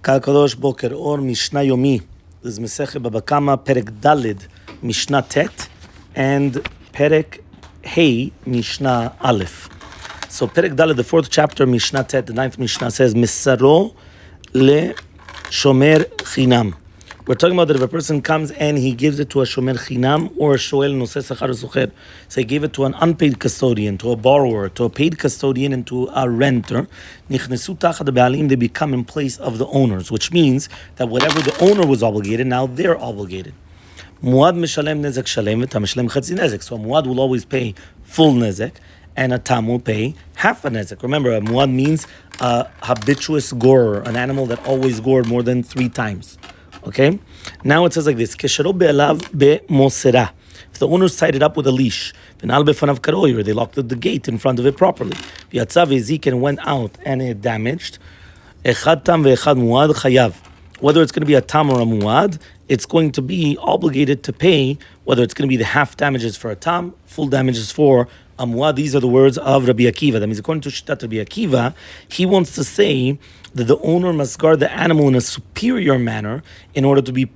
Kal Kadosh Boker Or Mishna Yomi. This is Masechet Bava Kama Perek Daled Mishna Tet and Perek Hey Mishna Aleph. So Perek Daled, the fourth chapter, Mishna Tet, the ninth Mishnah says Misaro le Shomer Chinam. We're talking about that if a person comes and he gives it to a shomer chinam or a shoel noseh sachar u'sucher, so he gave it to an unpaid custodian, to a borrower, to a paid custodian, and to a renter, nichnesu tachad ba'alim, they become in place of the owners, which means that whatever the owner was obligated, now they're obligated. Muad mishalem nezek shalem v'tam mishalem chatzi nezek. So a muad will always pay full nezek, and a tam will pay half a nezek. Remember, a muad means a habituous gorer, an animal that always gored more than 3 times. Okay, now it says like this: If the owners tied it up with a leash, or they locked the gate in front of it properly, and went out and it damaged, whether it's going to be a tam or a muad, it's going to be obligated to pay, whether it's going to be the half damages for a tam, full damages for a muad. These are the words of Rabbi Akiva. That means according to Shittat Rabbi Akiva, he wants to say that the owner must guard the animal in a superior manner in order to be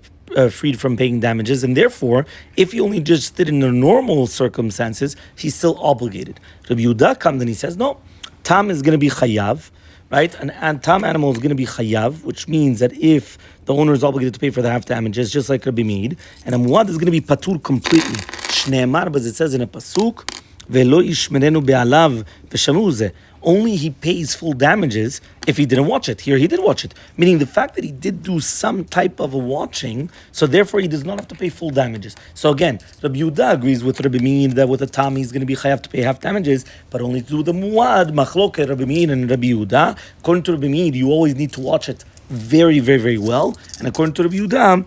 freed from paying damages, and therefore, if he only just did it in the normal circumstances, he's still obligated. Rabbi Yehuda comes and he says, no, tam is going to be chayav, right? An tam animal is going to be chayav, which means that if the owner is obligated to pay for the half damages, just like Rabbi Meir, and a muad is going to be patur completely. Shneemar, but it says in a pasuk, Velo ishmerenu be'alav v'shamu. Only he pays full damages if he didn't watch it. Here he did watch it, meaning the fact that he did do some type of a watching, so therefore he does not have to pay full damages. So again, Rabbi Yehuda agrees with Rabbi Meir that with a tam he's going to be chayav to pay half damages, but only to do the muad, machloket Rabbi Meir and Rabbi Yehuda. According to Rabbi Meir, you always need to watch it very, very, very well, and according to Rabbi Yehuda,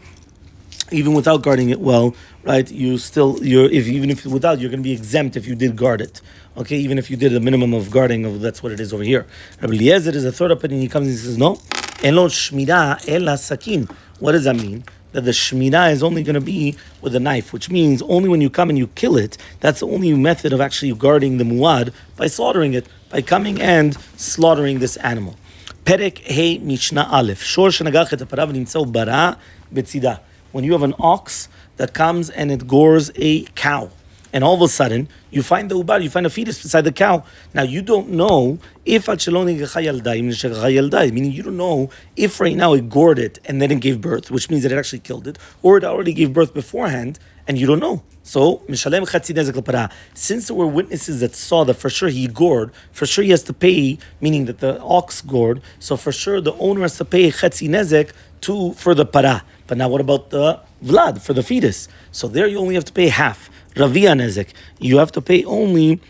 even without guarding it well, right? Even if without, you're going to be exempt if you did guard it. Okay, even if you did the minimum of guarding, that's what it is over here. Rabbi Eliezer is a third opinion. He comes and he says, no, elo shmira ela sakin. What does that mean? That the shmira is only going to be with a knife, which means only when you come and you kill it, that's the only method of actually guarding the muad, by slaughtering it, by coming and slaughtering this animal. Perek Hey Mishna Aleph. Shor shenagach et hapara v'nimtzau bara betzida. When you have an ox that comes and it gores a cow, and all of a sudden you find the ubar, you find a fetus beside the cow. Now you don't know if meaning you don't know if right now it gored it and then it gave birth, which means that it actually killed it, or it already gave birth beforehand, and you don't know. So, since there were witnesses that saw that for sure he gored, for sure he has to pay, meaning that the ox gored, so for sure the owner has to pay chatzi nezek for the para. But now what about the vlad, for the fetus? So there you only have to pay half. Ravia nezek, you have to pay only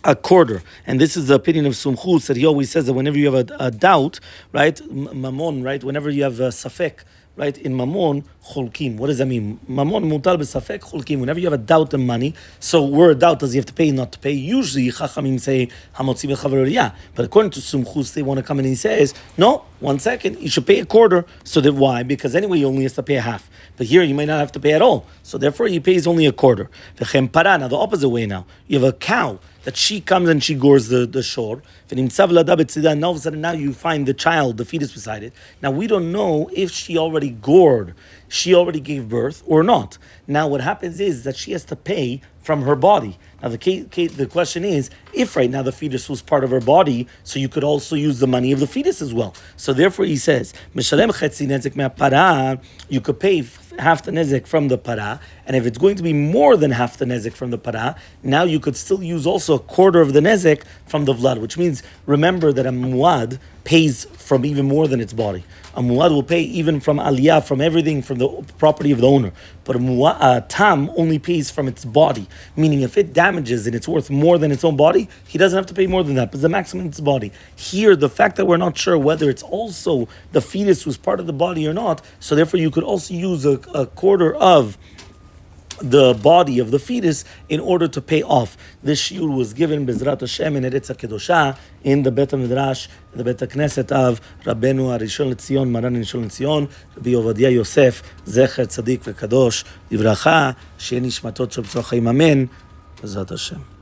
a quarter. And this is the opinion of Sumchus, that he always says that whenever you have a doubt, right, mamon, right, whenever you have a safek, right, in mamon, cholkim. What does that mean? Mamon mutal b'safek cholkim. Whenever you have a doubt in money, so where a doubt, does he have to pay, not to pay? Usually, chachamim say hamotzi b'chavariyah. But according to Sumchus, they want to come in and he says, no, 1 second, you should pay a quarter. So that why? Because anyway, you only have to pay a half. But here, you may not have to pay at all. So therefore, he pays only a quarter. V'chem para. Now the opposite way now. You have a cow that she comes and she gores the shore. And all of a sudden now you find the child, the fetus beside it. Now we don't know if she already gored, she already gave birth or not. Now what happens is that she has to pay from her body. Now the question is, if right now the fetus was part of her body, so you could also use the money of the fetus as well. So therefore he says, Mishalem chetzi nezek me'apara, you could pay half the nezek from the para, and if it's going to be more than half the nezek from the para, now you could still use also a quarter of the nezek from the vlad, which means, remember that a muad pays from even more than its body. A muad will pay even from aliyah, from everything, from the property of the owner. But a tam only pays from its body, meaning if it damages and it's worth more than its own body, he doesn't have to pay more than that, but the maximum its body. Here, the fact that we're not sure whether it's also the fetus who's part of the body or not, so therefore you could also use a quarter of the body of the fetus in order to pay off. This shiur was given Bezrat Hashem in Eretz HaKedosha in the Bet HaMidrash, the Bet HaKnesset of Rabbeinu Arishon LeZion, Maran Rishon LeZion, Rabbi Ovadia Yosef, Zecher Tzadik VeKadosh, Livracha, Shei Nishmatot Shel B'tzor Chaim, Amen, Bezrat Hashem.